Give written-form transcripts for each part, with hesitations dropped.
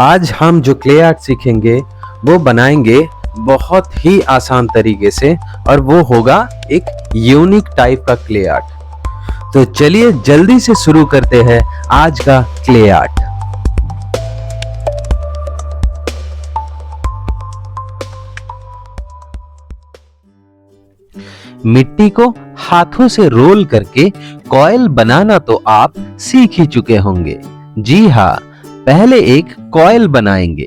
आज हम जो क्ले आर्ट सीखेंगे वो बनाएंगे बहुत ही आसान तरीके से, और वो होगा एक यूनिक टाइप का क्ले आर्ट। तो चलिए जल्दी से शुरू करते हैं आज का क्ले आर्ट। मिट्टी को हाथों से रोल करके कॉइल बनाना तो आप सीख ही चुके होंगे। जी हाँ, पहले एक कॉइल बनाएंगे,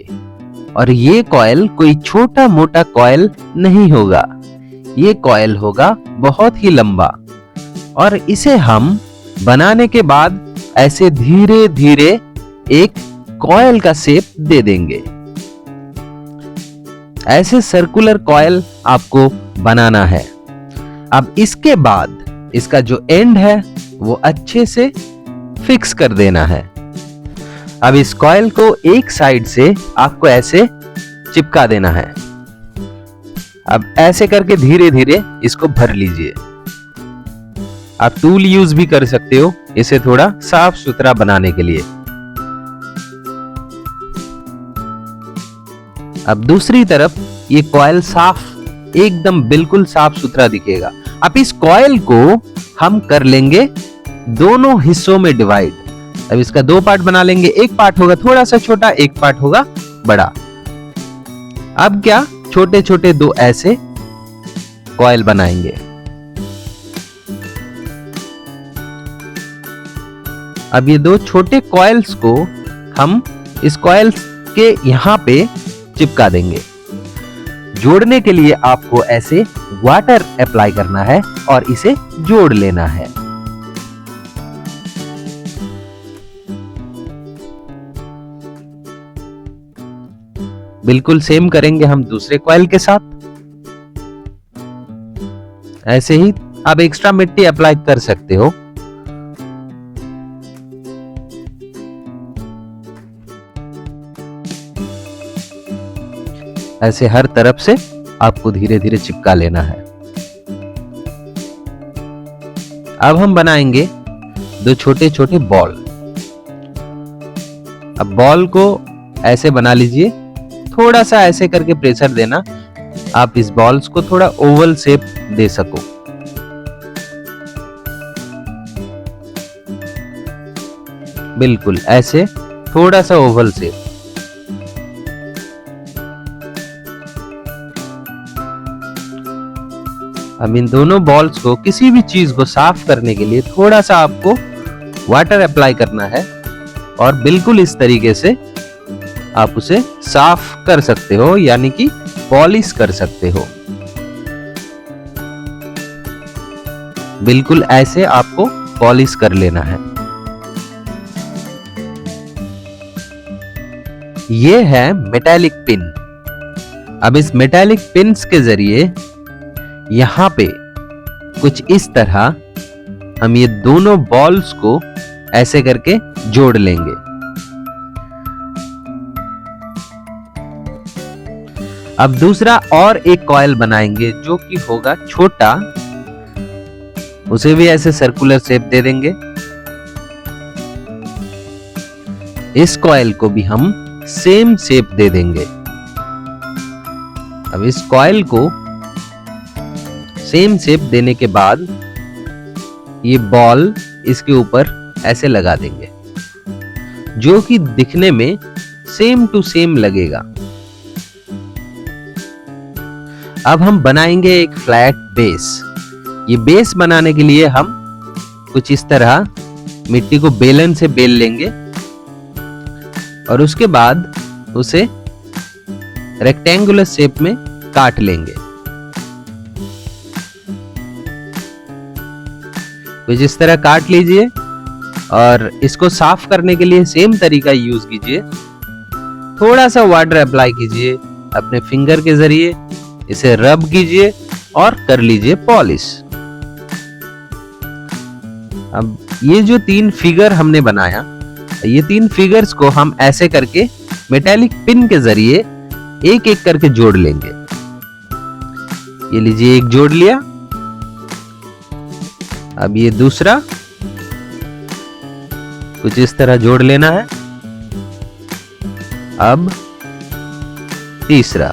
और ये कॉइल कोई छोटा मोटा कॉइल नहीं होगा। ये कॉइल होगा बहुत ही लंबा, और इसे हम बनाने के बाद ऐसे धीरे धीरे एक कॉइल का शेप दे देंगे। ऐसे सर्कुलर कॉइल आपको बनाना है। अब इसके बाद इसका जो एंड है वो अच्छे से फिक्स कर देना है। अब इस कॉइल को एक साइड से आपको ऐसे चिपका देना है। अब ऐसे करके धीरे धीरे इसको भर लीजिए। आप टूल यूज भी कर सकते हो इसे थोड़ा साफ सुथरा बनाने के लिए। अब दूसरी तरफ ये कॉइल साफ, एकदम बिल्कुल साफ सुथरा दिखेगा। अब इस कॉइल को हम कर लेंगे दोनों हिस्सों में डिवाइड। अब इसका दो पार्ट बना लेंगे, एक पार्ट होगा थोड़ा सा छोटा, एक पार्ट होगा बड़ा। अब क्या, छोटे छोटे दो ऐसे कॉइल बनाएंगे। अब ये दो छोटे कॉइल्स को हम इस कॉइल्स के यहां पे चिपका देंगे। जोड़ने के लिए आपको ऐसे वाटर अप्लाई करना है और इसे जोड़ लेना है। बिल्कुल सेम करेंगे हम दूसरे कॉइल के साथ। ऐसे ही आप एक्स्ट्रा मिट्टी अप्लाई कर सकते हो। ऐसे हर तरफ से आपको धीरे धीरे चिपका लेना है। अब हम बनाएंगे दो छोटे छोटे बॉल। अब बॉल को ऐसे बना लीजिए, थोड़ा सा ऐसे करके प्रेशर देना, आप इस बॉल्स को थोड़ा ओवल शेप दे सको। बिल्कुल ऐसे थोड़ा सा ओवल शेप। अब इन दोनों बॉल्स को, किसी भी चीज को साफ करने के लिए थोड़ा सा आपको वाटर अप्लाई करना है, और बिल्कुल इस तरीके से आप उसे साफ कर सकते हो, यानी कि पॉलिश कर सकते हो। बिल्कुल ऐसे आपको पॉलिश कर लेना है। ये है मेटालिक पिन। अब इस मेटालिक पिन्स के जरिए यहां पे कुछ इस तरह हम ये दोनों बॉल्स को ऐसे करके जोड़ लेंगे। अब दूसरा और एक कॉइल बनाएंगे जो कि होगा छोटा, उसे भी ऐसे सर्कुलर शेप दे देंगे। इस कॉइल को भी हम सेम शेप दे देंगे। अब इस कॉइल को सेम शेप देने के बाद ये बॉल इसके ऊपर ऐसे लगा देंगे, जो कि दिखने में सेम टू सेम लगेगा। अब हम बनाएंगे एक फ्लैट बेस। ये बेस बनाने के लिए हम कुछ इस तरह मिट्टी को बेलन से बेल लेंगे, और उसके बाद उसे रेक्टेंगुलर शेप में काट लेंगे। कुछ इस तरह काट लीजिए, और इसको साफ करने के लिए सेम तरीका यूज कीजिए। थोड़ा सा वाटर अप्लाई कीजिए अपने फिंगर के जरिए, इसे रब कीजिए और कर लीजिए पॉलिश। अब ये जो तीन फिगर हमने बनाया, ये तीन फिगर्स को हम ऐसे करके मेटालिक पिन के जरिए एक एक करके जोड़ लेंगे। ये लीजिए, एक जोड़ लिया। अब ये दूसरा कुछ इस तरह जोड़ लेना है। अब तीसरा,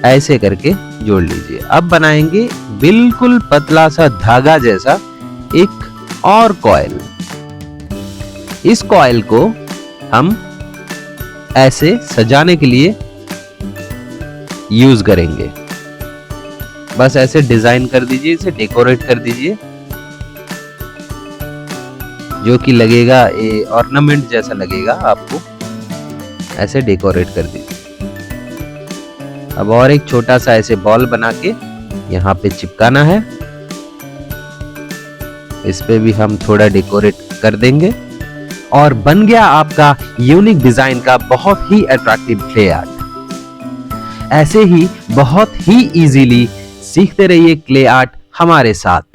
ऐसे करके जोड़ लीजिए। अब बनाएंगे बिल्कुल पतला सा धागा जैसा एक और कॉइल। इस कॉइल को हम ऐसे सजाने के लिए यूज करेंगे। बस ऐसे डिजाइन कर दीजिए, इसे डेकोरेट कर दीजिए, जो कि लगेगा ये ऑर्नामेंट जैसा लगेगा आपको। ऐसे डेकोरेट कर दीजिए। अब और एक छोटा सा ऐसे बॉल बना के यहाँ पे चिपकाना है। इस पे भी हम थोड़ा डेकोरेट कर देंगे और बन गया आपका यूनिक डिजाइन का बहुत ही अट्रैक्टिव क्ले आर्ट। ऐसे ही बहुत ही इजीली सीखते रहिए क्ले आर्ट हमारे साथ।